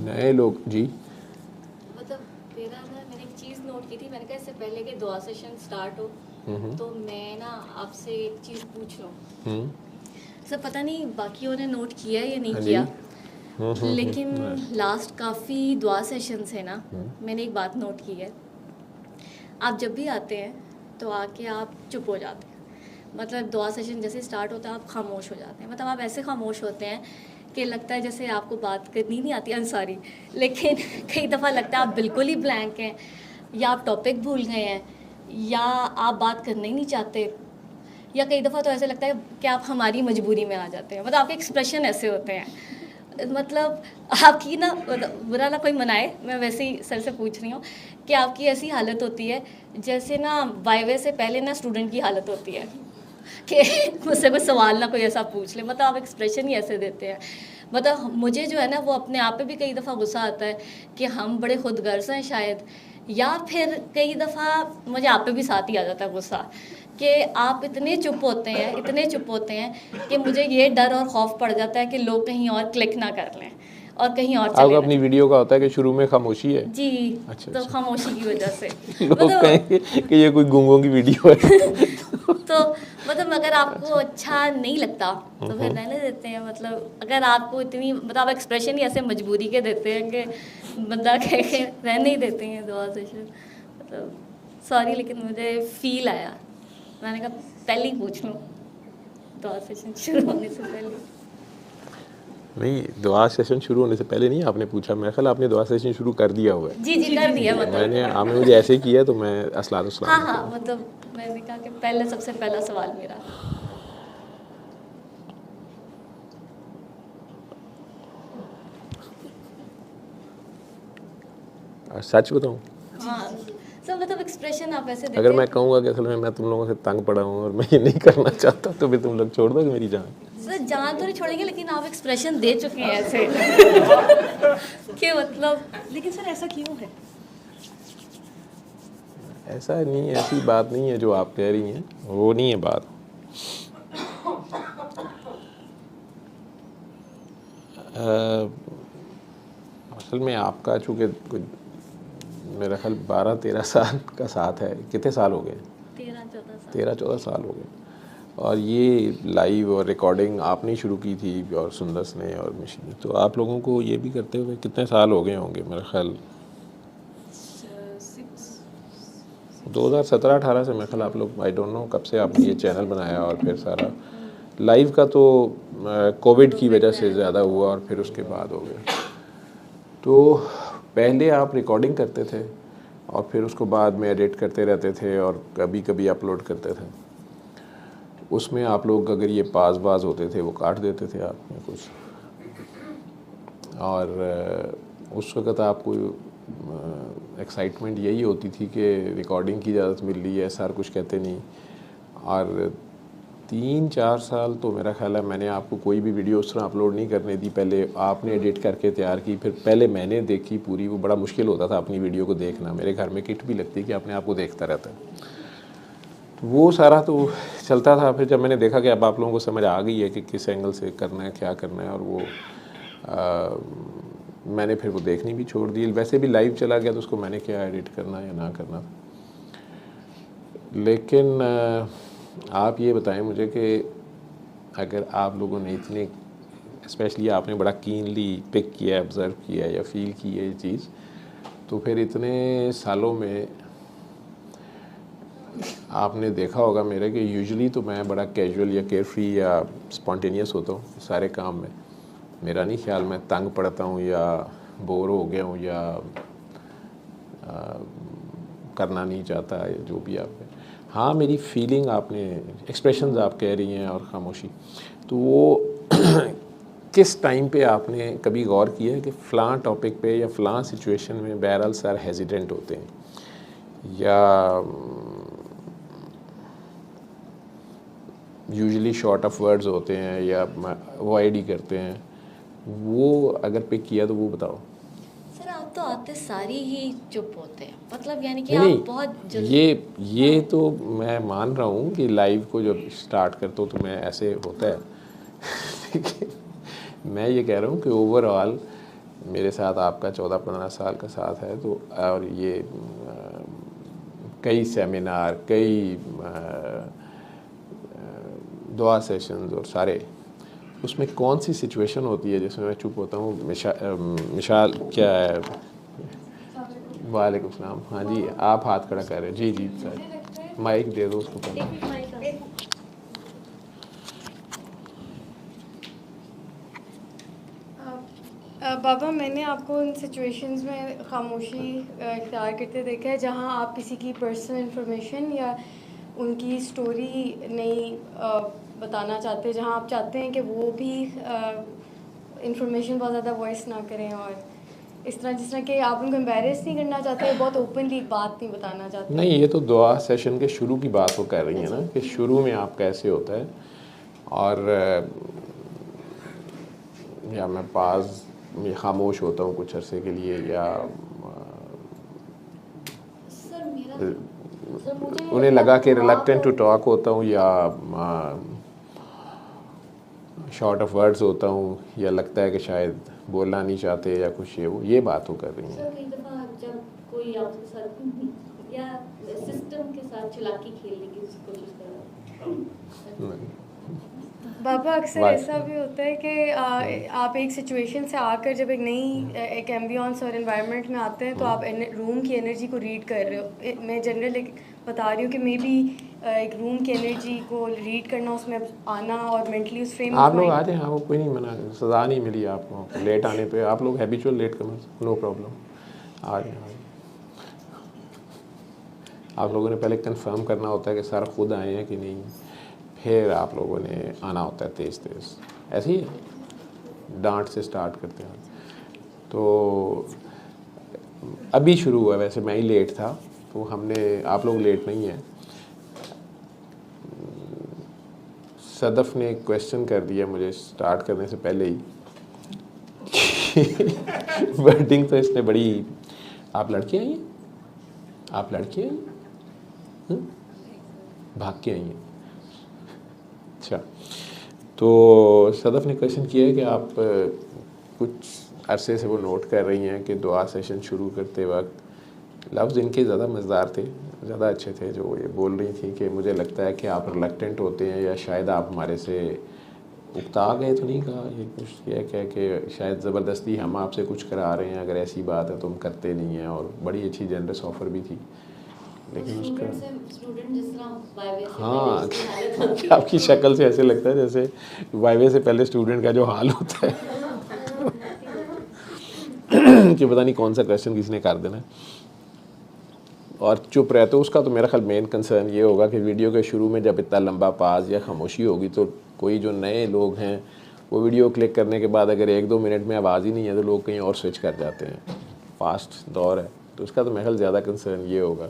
नए लोग जी। मतलब मेरा ना, मैंने एक चीज़ नोट की थी। मैंने कहा इससे पहले कि दुआ सेशन स्टार्ट हो तो मैं ना आपसे एक चीज़ पूछ लूँ। सर पता नहीं बाकियों ने नोट किया है या नहीं हाँ जी। किया, लेकिन लास्ट काफ़ी दुआ सेशंस है ना, मैंने एक बात नोट की है। आप जब भी आते हैं तो आके आप चुप हो जाते हैं। मतलब दुआ सेशन जैसे स्टार्ट होता है आप खामोश हो जाते हैं। मतलब आप ऐसे खामोश होते हैं कि लगता है जैसे आपको बात करनी नहीं आती, अंसारी। लेकिन कई दफ़ा लगता है आप बिल्कुल ही ब्लैंक हैं, या आप टॉपिक भूल गए हैं, या आप बात करना ही नहीं चाहते, या कई दफ़ा तो ऐसे लगता है कि आप हमारी मजबूरी में आ जाते हैं। मतलब आपके एक्सप्रेशन ऐसे होते हैं। मतलब आपकी ना, बुरा ना कोई मनाए, मैं वैसे ही सर से पूछ रही हूँ कि आपकी ऐसी हालत होती है जैसे ना वाइवे से पहले ना स्टूडेंट की हालत होती है कि मुझसे कोई सवाल ना कोई ऐसा पूछ ले। मतलब आप एक्सप्रेशन ही ऐसे देते हैं। मतलब मुझे जो है ना वो अपने आप पे भी कई दफ़ा गुस्सा आता है कि हम बड़े खुदगर्ज हैं शायद, या फिर कई दफ़ा मुझे आप पे भी साथ ही आ जाता है गुस्सा कि आप इतने चुप होते हैं, इतने चुप होते हैं कि मुझे ये डर और खौफ पड़ जाता है कि लोग कहीं और क्लिक ना कर लें और कहीं और आपका चले अपनी ना। वीडियो का होता है कि शुरू में खामोशी है। जी। अच्छा तो अच्छा। खामोशी की वजह से लोग मतलब कहेंगे कि ये कोई गूंगों की वीडियो है। तो मतलब अगर आपको अच्छा। अच्छा नहीं लगता तो फिर रहने देते हैं। मतलब अगर आपको इतनी, मतलब आप एक्सप्रेशन ही ऐसे मजबूरी के देते हैं कि बंदा कह के रहने ही देते हैं दुआ सेशन। मतलब सॉरी, लेकिन मुझे फील आया, मैंने कहा पहले ही पूछ लूँ दुआ सेशन शुरू होने से पहले। नहीं, दुआ सेशन शुरू होने से पहले नहीं आपने पूछा, मेरा ख्याल आपने दुआ सेशन शुरू कर दिया हुआ है। जी जी कर दिया मैंने मतलब। आपने मुझे ऐसे ही किया तो मैं अस्सलाम हाँ वालेकुम हाँ, किया। मतलब मैंने कहा कि पहले सबसे पहला सवाल मेरा। और सच बताऊं, हाँ सब, मतलब एक्सप्रेशन आप ऐसे अगर देते मैं हैं। कहूँगा कि असल में मैं तुम लोगों से तंग पड़ा हूँ और मैं ये नहीं करना चाहता तो फिर तुम लोग छोड़ दोगे मेरी जान। सर जान तो नहीं छोड़ेंगे, लेकिन आप एक्सप्रेशन दे चुके हैं ऐसे कि मतलब। लेकिन सर ऐसा क्यों है? ऐसा नहीं, ऐसी बात नहीं है जो आप कह रही हैं, वो नहीं है बात। असल में आपका चूँकि मेरा ख्याल 12-13 साल का साथ है, कितने साल हो गए? 13-14 साल। 13-14 साल हो गए। और ये लाइव और रिकॉर्डिंग आपने ही शुरू की थी और सुंदस ने और मिशी ने, तो आप लोगों को ये भी करते हुए कितने साल हो गए होंगे? मेरा ख्याल 2017-18 से मेरे ख्याल आप लोग, आई डोंट नो कब से आपने ये चैनल बनाया। और फिर सारा लाइव का तो कोविड की वजह से ज़्यादा हुआ और फिर उसके बाद हो गया। तो पहले आप रिकॉर्डिंग करते थे और फिर उसको बाद में एडिट करते रहते थे और कभी कभी अपलोड करते थे। उसमें आप लोग अगर ये पास बाज होते थे वो काट देते थे आप में कुछ, और उस वक़्त आपको एक्साइटमेंट यही होती थी कि रिकॉर्डिंग की इजाज़त मिल रही है, सर कुछ कहते नहीं। और 3-4 साल तो मेरा ख्याल है मैंने आपको कोई भी वीडियो उस तरह अपलोड नहीं करने दी। पहले आपने एडिट करके तैयार की, फिर पहले मैंने देखी पूरी। वो बड़ा मुश्किल होता था अपनी वीडियो को देखना, मेरे घर में किट भी लगती कि अपने आप को देखता रहता है। वो सारा तो चलता था। फिर जब मैंने देखा कि अब आप लोगों को समझ आ गई है कि किस एंगल से करना है, क्या करना है, और वो मैंने फिर वो देखनी भी छोड़ दी। वैसे भी लाइव चला गया तो उसको मैंने क्या एडिट करना या ना करना। लेकिन आप ये बताएं मुझे कि अगर आप लोगों ने इतने, स्पेशली आपने बड़ा कीनली पिक किया, ऑब्ज़र्व किया या फील की है ये चीज़, तो फिर इतने सालों में आपने देखा होगा मेरे कि यूजुअली तो मैं बड़ा कैजुअल या केयरफ्री या स्पॉन्टेनियस होता हूँ सारे काम में। मेरा नहीं ख्याल मैं तंग पड़ता हूँ या बोर हो गया हूँ या करना नहीं चाहता या जो भी आप। हाँ, मेरी फीलिंग आपने, एक्सप्रेशंस आप कह रही हैं और खामोशी, तो वो किस टाइम पे आपने कभी गौर किया है कि फ़लाँ टॉपिक पे या फ़लाँ सिचुएशन में बहरहाल सर हेजिडेंट होते हैं या यूजुअली शॉर्ट ऑफ वर्ड्स होते हैं या अवॉइड ही करते हैं, वो अगर पिक किया तो वो बताओ। सर आप तो आते सारी ही चुप होते हैं, मतलब यानी कि नहीं आप नहीं, बहुत जल्दी। ये तो मैं मान रहा हूँ कि लाइव को जब स्टार्ट करते हो तो मैं ऐसे होता है। लेकिन मैं ये कह रहा हूँ कि ओवरऑल मेरे साथ आपका 14-15 साल का साथ है, तो और ये कई सेमिनार, कई दुआ सेशंस और सारे, उसमें कौन सी सिचुएशन होती है जिसमें मैं चुप होता हूँ? मिसाल क्या है? वालेकुम सलाम। हाँ जी, आप हाथ खड़ा कर रहे हैं। जी जी सर, माइक दे दो उसको पहले। बाबा, मैंने आपको उन सिचुएशंस में खामोशी इख्तियार करते देखा है जहाँ आप किसी की पर्सनल इंफॉर्मेशन या उनकी स्टोरी नहीं बताना चाहते, जहाँ आप चाहते हैं कि वो भी इंफॉर्मेशन बहुत ज़्यादा वॉइस ना करें, और इस तरह जिस तरह कि आप उनको एम्बेरस नहीं करना चाहते, बहुत ओपनली बात नहीं बताना चाहते। नहीं, ये तो दुआ सेशन के शुरू की बात वो कर रही हैं ना, कि शुरू में आप कैसे होता है, और या मैं पास में खामोश होता हूँ कुछ अरसे के लिए, या सर मुझे उन्हें लगा कि रिलक्टेंट टू टॉक होता हूँ, या शॉर्ट ऑफ वर्ड्स होता हूँ, या लगता है कि शायद बोलना नहीं चाहते या कुछ ये बात वो कर रही हैं। सर कई दफ़ा जब कोई आपके साथ या सिस्टम के साथ चालाकी खेलने की कोशिश कर रहा है। बाबा, अक्सर ऐसा भी होता है कि आप एक सिचुएशन से आकर जब एक नई एक एम्बियंस और एनवायरनमेंट में आते हैं तो आप रूम की एनर्जी को रीड कर रहे हो। मैं जनरल बता रही हूँ कि मे बी एक रूम की एनर्जी को रीड करना, उसमें आना और मेंटली उस फ्रेम आप लोग आ जाएं, आपको कोई नहीं मना, सज़ा नहीं मिली आपको लेट आने पे। आप लोग habitual late comers, no problem, आ जाएं। आप लोगों ने पहले कंफर्म करना होता है कि सर खुद आए हैं कि नहीं, फिर आप लोगों ने आना होता है तेज़ तेज़। ऐसे ही है, डांट से स्टार्ट करते हैं। तो अभी शुरू हुआ, वैसे मैं ही लेट था, तो हमने, आप लोग लेट नहीं हैं। सदफ़ ने क्वेश्चन कर दिया मुझे स्टार्ट करने से पहले ही। वर्डिंग तो इसने बड़ी, आप लड़के आई हैं, आप लड़के आई हैं, भाग के आई हैं। अच्छा, तो सदफ़ ने क्वेश्चन किया है कि आप कुछ अरसे से वो नोट कर रही हैं कि दुआ सेशन शुरू करते वक्त लफ्ज़ इनके ज़्यादा मज़ेदार थे, ज़्यादा अच्छे थे, जो ये बोल रही थी कि मुझे लगता है कि आप रिलक्टेंट होते हैं, या शायद आप हमारे से उकता गए, तो नहीं कहा, ये कुछ किया क्या कि शायद ज़बरदस्ती हम आपसे कुछ करा रहे हैं, अगर ऐसी बात है तो हम करते नहीं हैं, और बड़ी अच्छी जनरस ऑफ़र भी थी। लेकिन उसका स्टूडेंट जिस तरह वाइवे से हाँ, पहले उसकी हालत होती है। आपकी शक्ल से ऐसे लगता है जैसे वाइवे से पहले स्टूडेंट का जो हाल होता है कि पता नहीं कौन सा क्वेश्चन किसने कर देना है, और चुप रहते हो। उसका तो मेरा ख्याल मेन कंसर्न ये होगा कि वीडियो के शुरू में जब इतना लंबा पाज या खामोशी होगी, तो कोई जो नए लोग हैं वो वीडियो क्लिक करने के बाद अगर 1-2 मिनट में आवाज़ ही नहीं है तो लोग कहीं और स्विच कर जाते हैं, फास्ट दौर है। तो उसका तो मेरा ख्याल ज़्यादा कंसर्न ये होगा।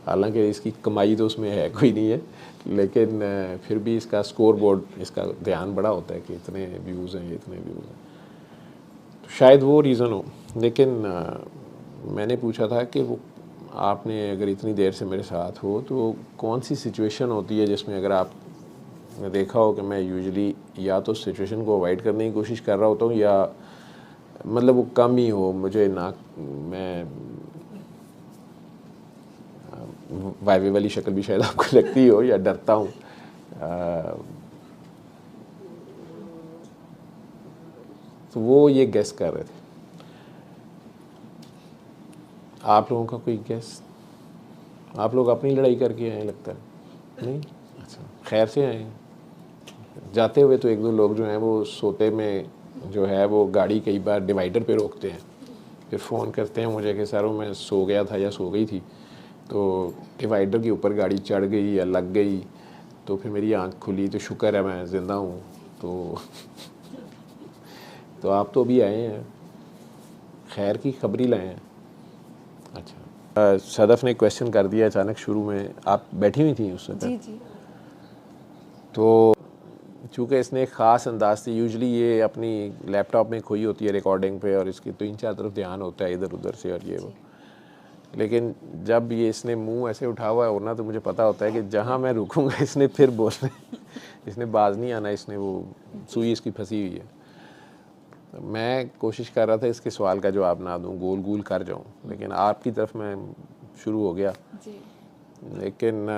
हालांकि इसकी कमाई तो उसमें है कोई नहीं है, लेकिन फिर भी इसका स्कोर बोर्ड, इसका ध्यान बड़ा होता है कि इतने व्यूज़ हैं, इतने व्यूज़ हैं, तो शायद वो रीज़न हो। लेकिन मैंने पूछा था कि वो आपने अगर इतनी देर से मेरे साथ हो तो कौन सी सिचुएशन होती है जिसमें, अगर आप ने देखा हो कि मैं यूजुअली या तो सिचुएशन को अवॉइड करने की कोशिश कर रहा होता हूँ, या मतलब वो कम ही हो, मुझे ना, मैं वाइवे वाली शक्ल भी शायद आपको लगती हो, या डरता हूँ। तो वो ये गेस कर रहे थे। आप लोगों का कोई गेस? आप लोग अपनी लड़ाई करके आए लगता है, नहीं? अच्छा, खैर से आए। जाते हुए तो 1-2 लोग जो हैं वो सोते में जो है वो गाड़ी कई बार डिवाइडर पे रोकते हैं, फिर फ़ोन करते हैं मुझे कि सर मैं सो गया था या सो गई थी, तो डिवाइडर के ऊपर गाड़ी चढ़ गई या लग गई, तो फिर मेरी आंख खुली, तो शुक्र है मैं ज़िंदा हूँ। तो आप तो अभी आए हैं, खैर की खबरी लाए हैं। अच्छा, सदफ़ ने क्वेश्चन कर दिया अचानक शुरू में, आप बैठी हुई थी उस वक्त? जी जी। तो चूँकि इसने एक ख़ास अंदाज से, यूजुअली ये अपनी लैपटॉप में खोई होती है रिकॉर्डिंग पे, और इसकी 3-4 तरफ ध्यान होता है इधर उधर से और ये वो, लेकिन जब ये इसने मुंह ऐसे उठा हुआ है और ना, तो मुझे पता होता है कि जहाँ मैं रुकूंगा इसने फिर बोलना, इसने बाज नहीं आना, इसने वो सुई इसकी फंसी हुई है। मैं कोशिश कर रहा था इसके सवाल का जवाब ना दूं, गोल गोल कर जाऊं, लेकिन आपकी तरफ मैं शुरू हो गया जी। लेकिन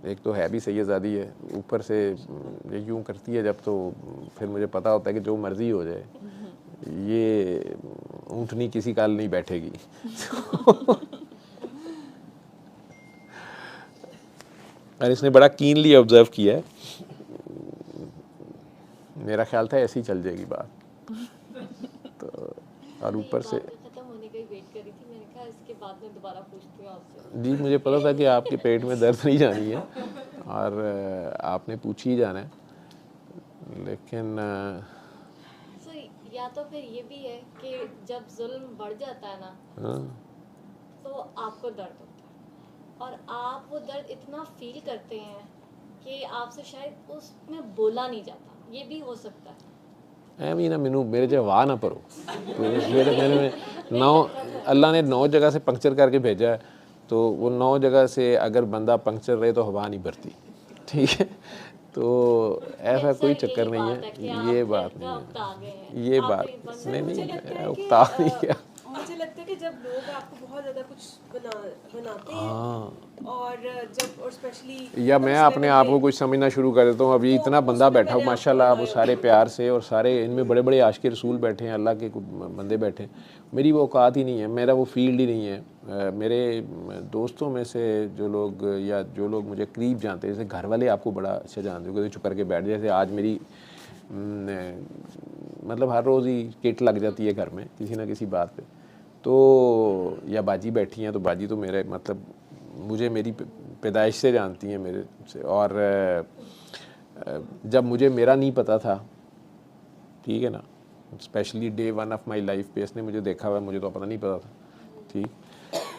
एक तो है भी सैयदज़ादी है, ऊपर से ये यूँ करती है जब, तो फिर मुझे पता होता है कि जो मर्ज़ी हो जाए ये ऊँटनी किसी काल नहीं बैठेगी। और इसने बड़ा कीनली ऑब्जर्व किया है, मेरा ख्याल था ऐसे ही चल जाएगी बात। तो और ऊपर से खत्म होने का ही वेट कर रही थी, मैंने कहा इसके बाद में दोबारा पूछती हूँ आपसे। जी, मुझे पता था कि आपके पेट में दर्द नहीं जानी है और आपने पूछ ही जाना है, लेकिन सो या तो फिर ये भी है कि जब जुल्म बढ़ जाता है ना हाँ, तो आपको दर्द होता है और आप वो दर्द इतना फील करते हैं कि आपसे शायद उसमें बोला नहीं जाता, ये भी हो सकता है। ਐਵੇਂ ਨਾ ਮੈਨੂੰ ਮੇਰੇ 'ਚ ਹਵਾ ना भरो। तो मैंने 9 अल्लाह ने 9 जगह से पंक्चर करके भेजा है, तो वो 9 जगह से अगर बंदा पंक्चर रहे तो हवा नहीं भरती, ठीक है। तो ऐसा कोई चक्कर नहीं है, ये बात नहीं है, ये बात नहीं नहीं उकता नहीं है। मुझे लगता है कि जब लोग आपको बहुत ज़्यादा कुछ बनाते हैं और जब और स्पेशली या मैं अपने आप को कुछ समझना शुरू कर देता हूँ, अभी इतना बंदा बैठा हो माशाल्लाह, वो सारे प्यार से, और सारे इनमें बड़े बड़े आशिक रसूल बैठे हैं, अल्लाह के बंदे बैठे हैं, मेरी वो औकात ही नहीं है, मेरा वो फील्ड ही नहीं है। मेरे दोस्तों में से जो लोग, या जो लोग मुझे करीब जानते हैं, जैसे घर वाले आपको बड़ा अच्छा जानते हो, चुप करके बैठ, जैसे आज मेरी मतलब हर रोज़ ही किट लग जाती है घर में किसी ना किसी बात पे, तो या बाजी बैठी हैं, तो बाजी तो मेरे मतलब मुझे मेरी पैदाइश से जानती हैं मेरे से, और जब मुझे मेरा नहीं पता था, ठीक है ना, specially day 1 of my life पे इसने मुझे देखा हुआ, मुझे तो पता नहीं पता था, ठीक।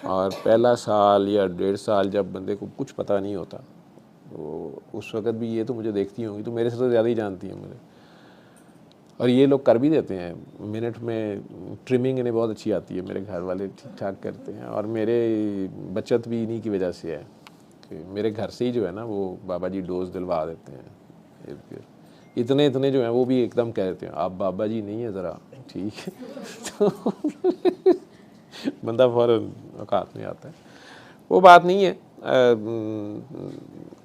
और पहला साल या 1.5 साल जब बंदे को कुछ पता नहीं होता, तो उस वक़्त भी ये तो मुझे देखती होंगी, तो मेरे से तो ज़्यादा ही जानती हैं मुझे, और ये लोग कर भी देते हैं मिनट में, ट्रिमिंग इन्हें बहुत अच्छी आती है, मेरे घर वाले ठीक ठाक करते हैं, और मेरे बचत भी इन्हीं की वजह से है कि मेरे घर से ही जो है ना वो बाबा जी डोज दिलवा देते हैं, इतने इतने जो हैं वो भी एकदम कह देते हैं आप बाबा जी नहीं है ज़रा, ठीक है। तो बंदा फ़ौरन औकात में आता है, वो बात नहीं है,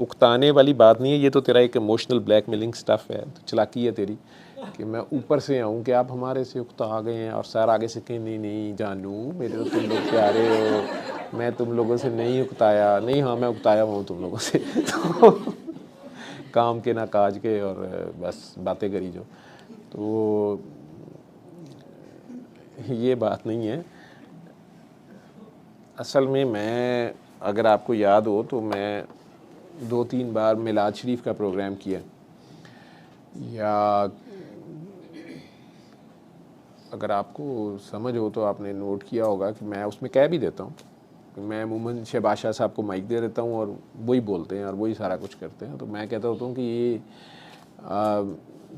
उकताने वाली बात नहीं है, ये तो तेरा एक इमोशनल ब्लैकमेलिंग स्टफ़ है, तो चालाकी है तेरी कि मैं ऊपर से आऊँ कि आप हमारे से उकता आ गए हैं, और सर आगे से कहीं नहीं नहीं जानू, मेरे तो तुम लोग प्यारे हो, मैं तुम लोगों से नहीं उकताया, नहीं हाँ मैं उकताया हुआ हूँ तुम लोगों से। तो काम के ना काज के, और बस बातें करी जो, तो ये बात नहीं है। असल में मैं, अगर आपको याद हो तो मैं 2-3 बार मिलाद शरीफ का प्रोग्राम किया, या अगर आपको समझ हो तो आपने नोट किया होगा कि मैं उसमें कह भी देता हूँ, मैं अमूमन शहबाज शाह साहब को माइक दे देता हूँ और वही बोलते हैं और वही सारा कुछ करते हैं, तो मैं कहता होता हूँ कि ये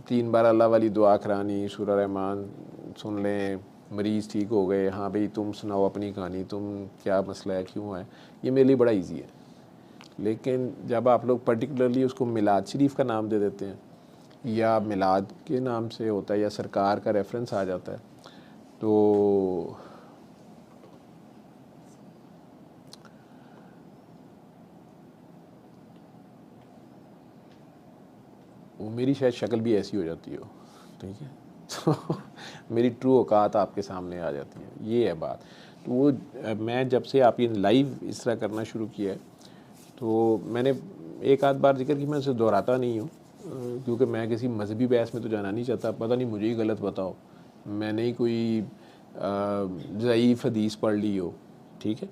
3 बार अल्लाह वाली दुआ करानी, सूरह रहमान सुन लें, मरीज़ ठीक हो गए, हाँ भाई तुम सुनाओ अपनी कहानी, तुम क्या मसला है, क्यों है, ये मेरे लिए बड़ा ईजी है। लेकिन जब आप लोग पर्टिकुलरली उसको मिलाद शरीफ का नाम दे देते हैं, या मिलाद के नाम से होता है, या सरकार का रेफरेंस आ जाता है, तो वो मेरी शायद शक्ल भी ऐसी हो जाती हो, ठीक है, तो मेरी ट्रू औकात आपके सामने आ जाती है, ये है बात। तो वो मैं जब से आप ये लाइव इस तरह करना शुरू किया है, तो मैंने एक आध बार जिक्र की, मैं उसे दोहराता नहीं हूँ, क्योंकि मैं किसी मजहबी बहस में तो जाना नहीं चाहता, पता नहीं मुझे ही गलत बताओ, मैंने ही कोई ज़ईफ़ हदीस पढ़ ली हो, ठीक है।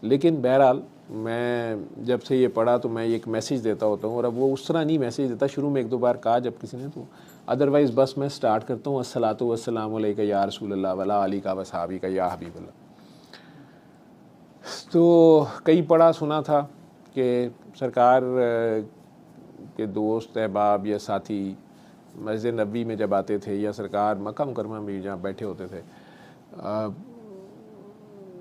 लेकिन बहरहाल मैं जब से ये पढ़ा तो मैं एक मैसेज देता होता हूँ, और अब वो उस तरह नहीं मैसेज देता, शुरू में 1-2 बार कहा जब किसी ने, तो अदरवाइज़ बस मैं स्टार्ट करता हूँ अस्सलातु वस्सलामु अलैका या रसूल अल्लाह वला आलिका व सहाबिका या हबीबल्लाह। तो कई पढ़ा सुना था कि सरकार के दोस्त अहबाब या साथी मस्जिद नबी में जब आते थे, या सरकार मक्का मुकरमा में जहाँ बैठे होते थे,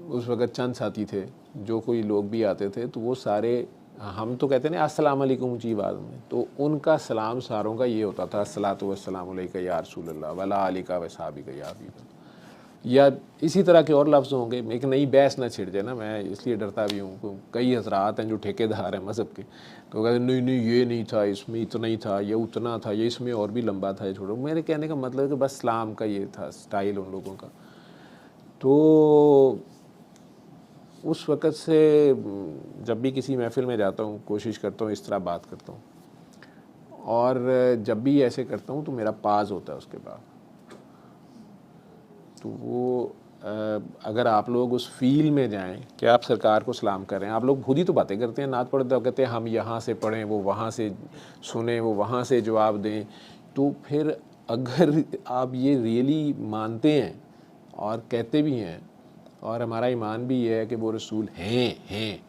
उस वक़्त चंद साथी थे, जो कोई लोग भी आते थे तो वो सारे हम तो कहते हैं ना अस्सलाम वालेकुम ऊँची आवाज़ में, तो उनका सलाम सारों का ये होता था अस्सलातु वस्सलामु अलैका या रसूलल्लाह वला आलिका व सहाबिका या हबीबल्लाह, या इसी तरह के और लफ्ज़ होंगे। एक नई बहस ना छिड़ जाए ना, मैं इसलिए डरता भी हूँ। कई हजरात हैं जो ठेकेदार हैं मज़हब के, तो कहते नहीं नहीं ये नहीं था, इसमें इतना ही था, ये उतना था, ये इसमें और भी लंबा था, ये छोड़ो। मेरे कहने का मतलब है कि बस इस्लाम का ये था स्टाइल उन लोगों का। तो उस वक़्त से जब भी किसी महफ़िल में जाता हूँ कोशिश करता हूँ इस तरह बात करता हूँ, और जब भी ऐसे करता हूँ तो मेरा पाज होता है उसके बाद। तो वो अगर आप लोग उस फील में जाएं कि आप सरकार को सलाम कर रहे हैं, आप लोग खुद ही तो बातें करते हैं, नात पढ़ते हो कहते हैं हम यहाँ से पढ़ें, वो वहाँ से सुने, वो वहाँ से जवाब दें। तो फिर अगर आप ये रियली मानते हैं और कहते भी हैं और हमारा ईमान भी ये है कि वो रसूल हैं,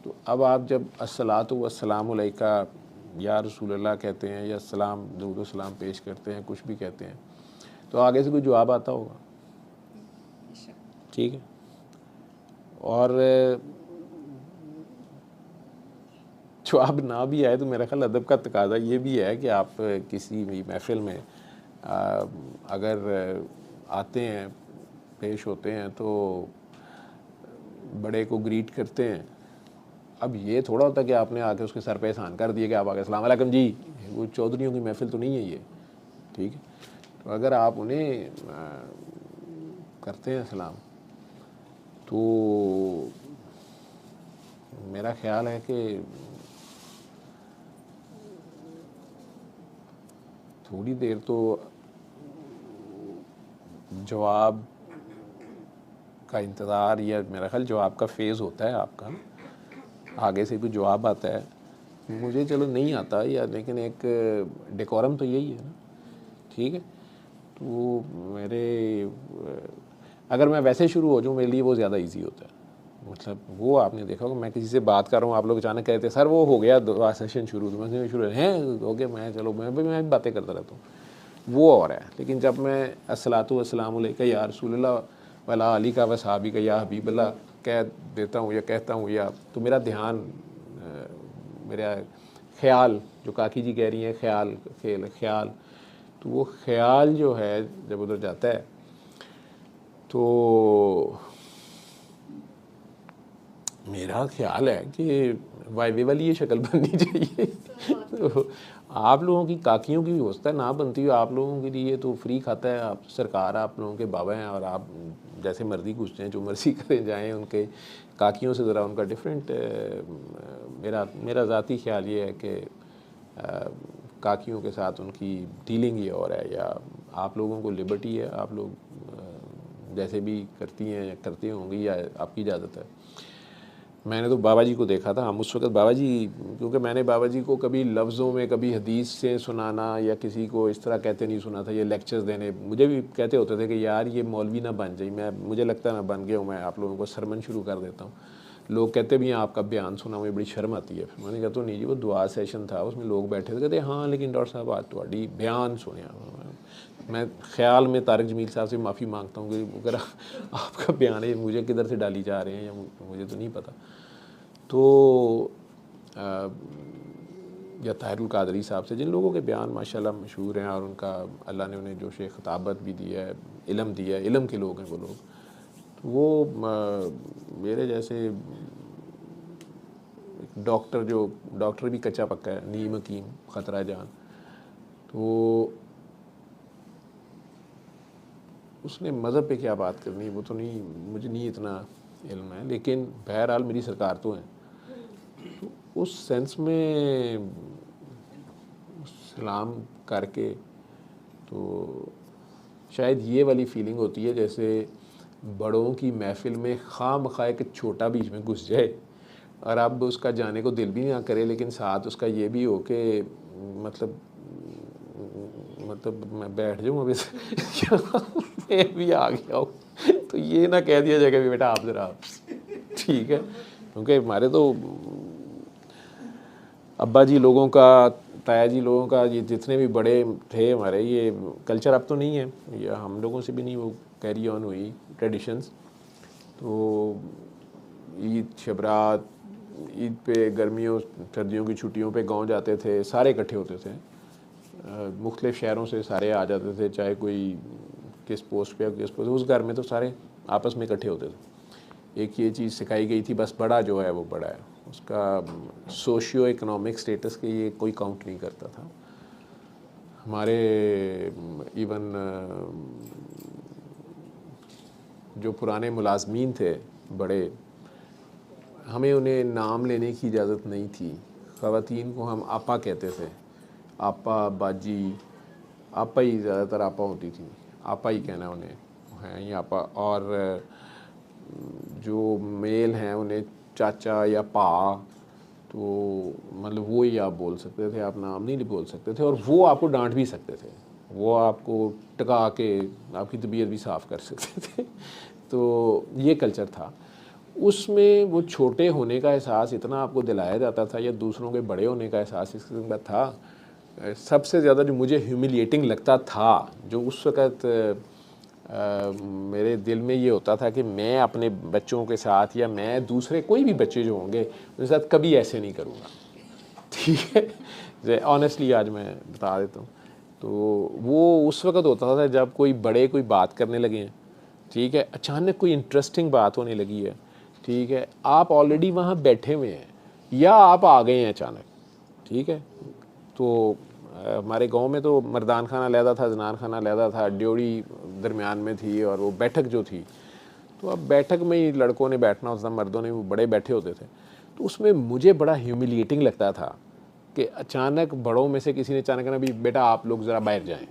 तो अब आप जब अस्सलातु वस्सलामु अलैका या रसूलल्लाह कहते हैं या सलाम दुरूद व सलाम पेश करते हैं, कुछ भी कहते हैं, तो आगे से कोई जवाब आता होगा, ठीक है। और जवाब ना भी आए तो मेरा ख्याल अदब का तकाजा ये भी है कि आप किसी भी महफ़िल में अगर आते हैं, पेश होते हैं, तो बड़े को ग्रीट करते हैं। अब ये थोड़ा होता कि आपने आके उसके सर पे एहसान कर दिया कि आप आगे अस्सलाम वालेकुम जी, वो चौधरियों की महफ़िल तो नहीं है ये, ठीक है। तो अगर आप उन्हें करते हैं सलाम, तो मेरा ख्याल है कि थोड़ी देर तो जवाब का इंतज़ार, या मेरा ख्याल जवाब का फेज़ होता है आपका, आगे से कोई जवाब आता है। मुझे चलो नहीं आता या, लेकिन एक डेकोरम तो यही है ना, ठीक है। तो अगर मैं वैसे शुरू हो जाऊँ मेरे लिए वो ज़्यादा इजी होता है। मतलब वो आपने देखा होगा, मैं किसी से बात कर रहा हूँ, आप लोग अचानक कहते हैं सर वो हो गया दुआ सेशन शुरू, तो मैं शुरू हैं हो गया, मैं चलो मैं भी बातें करता रहता हूँ, वो और है। लेकिन जब मैं अस्सलातु वस्सलामु अलैका या रसूलल्लाह वला आलिका व सहाबिका या हबीबल्लाह कह देता हूँ या कहता हूँ, या तो मेरा ध्यान, मेरा ख्याल, जो काकी जी कह रही हैं ख्याल, तो वो ख्याल जो है जब उधर जाता है तो मेरा ख्याल है कि वाइवे वाली ये शक्ल बननी चाहिए। तो आप लोगों की काकियों की भी होता है ना बनती हो, आप लोगों के लिए तो फ्री खाता है, आप सरकार आप लोगों के बाबा हैं और आप जैसे मर्ज़ी घुसते हैं, जो मर्ज़ी करें जाएं। उनके काकियों से ज़रा उनका डिफरेंट, मेरा ज़ाती ख्याल ये है कि काकियों के साथ उनकी डीलिंग ये और है, या आप लोगों को लिबर्टी है, आप लोग जैसे भी करती हैं या करते होंगी, या आपकी इजाज़त है। मैंने तो बाबा जी को देखा था, हम उस वक़्त बाबा जी, क्योंकि मैंने बाबा जी को कभी लफ्ज़ों में, कभी हदीस से सुनाना या किसी को इस तरह कहते नहीं सुना था, ये लेक्चर्स देने मुझे भी कहते होते थे कि यार ये मौलवी ना बन जाए। मुझे लगता है मैं बन गया हूँ, मैं आप लोगों को सरमन शुरू कर देता हूँ। लोग कहते भी हैं आपका बयान सुना, मुझे बड़ी शर्म आती है। फिर मैंने कहा तो नहीं जी, वो दुआ सेशन था, उसमें लोग बैठे थे, कहते हाँ लेकिन डॉक्टर साहब आज थोड़ी बयान सुनिया। मैं ख्याल में तारिक जमील साहब से माफ़ी मांगता हूँ कि अगर आपका बयान है मुझे किधर से डाली जा रहे हैं या मुझे तो नहीं पता। तो या ताहिरुल कादरी साहब से, जिन लोगों के बयान माशाल्लाह मशहूर हैं और उनका अल्लाह ने उन्हें जोश खिताबत भी दिया है, इल्म दिया है, इल्म के लोग हैं वो लोग। तो वो मेरे जैसे डॉक्टर भी कच्चा पक्का है, नीम हकीम ख़तरा जान, तो उसने मज़हब पे क्या बात करनी वो तो नहीं, मुझे नहीं इतना इल्म है। लेकिन बहरहाल मेरी सरकार तो है, तो उस सेंस में सलाम करके तो शायद ये वाली फीलिंग होती है जैसे बड़ों की महफ़िल में खामखा एक छोटा बीच में घुस जाए और अब उसका जाने को दिल भी ना करे, लेकिन साथ उसका ये भी हो कि मतलब मैं बैठ जाऊँ अभी मैं भी आ गया हूँ, तो ये ना कह दिया जाएगा बेटा आप ज़रा ठीक है। क्योंकि हमारे तो अब्बा जी लोगों का, ताया जी लोगों का, ये जितने भी बड़े थे हमारे, ये कल्चर अब तो नहीं है, या हम लोगों से भी नहीं वो कैरी ऑन हुई ट्रेडिशंस। तो ईद, शबरात, ईद पे, गर्मियों सर्दियों की छुट्टियों पे गांव जाते थे, सारे इकट्ठे होते थे, मुख्तलिफ़ शहरों से सारे आ जाते थे, चाहे कोई किस पोस्ट पे या किस पोस्ट, उस घर में तो सारे आपस में इकट्ठे होते थे। एक ये चीज़ सिखाई गई थी, बस बड़ा जो है वो बड़ा है, उसका सोशियो इकोनॉमिक स्टेटस के ये कोई काउंट नहीं करता था। हमारे इवन जो पुराने मुलाजमीन थे बड़े, हमें उन्हें नाम लेने की इजाज़त नहीं थी। ख़वातीन को हम आपा कहते थे, आपा, बाजी, आपा ही ज़्यादातर आपा होती थी, आपा ही कहना उन्हें हैं ये आपा। और जो मेल हैं उन्हें चाचा या पा, तो मतलब वो ही आप बोल सकते थे, आप नाम नहीं बोल सकते थे। और वो आपको डांट भी सकते थे, वो आपको टका के आपकी तबीयत भी साफ़ कर सकते थे। तो ये कल्चर था। उसमें वो छोटे होने का एहसास इतना आपको दिलाया जाता था, या दूसरों के बड़े होने का एहसास इस किस्म का था। सबसे ज़्यादा जो मुझे ह्यूमिलिएटिंग लगता था, जो उस वक़्त मेरे दिल में ये होता था कि मैं अपने बच्चों के साथ या मैं दूसरे कोई भी बच्चे जो होंगे उनके साथ कभी ऐसे नहीं करूँगा, ठीक है। ऑनेस्टली आज मैं बता देता हूँ। तो वो उस वक़्त होता था जब कोई बड़े कोई बात करने लगे हैं, ठीक है, अचानक कोई इंटरेस्टिंग बात होने लगी है, ठीक है, आप ऑलरेडी वहाँ बैठे हुए हैं या आप आ गए हैं अचानक, ठीक है। तो हमारे गांव में तो मर्दान खाना अलहदा था, जनान खाना अलहदा था, ड्योड़ी दरमियान में थी, और वो बैठक जो थी, तो अब बैठक में ही लड़कों ने बैठना होता था, मर्दों ने वो बड़े बैठे होते थे। तो उसमें मुझे बड़ा ह्यूमिलिएटिंग लगता था कि अचानक बड़ों में से किसी ने अचानक कहना, भी बेटा आप लोग ज़रा बाहर जाएँ,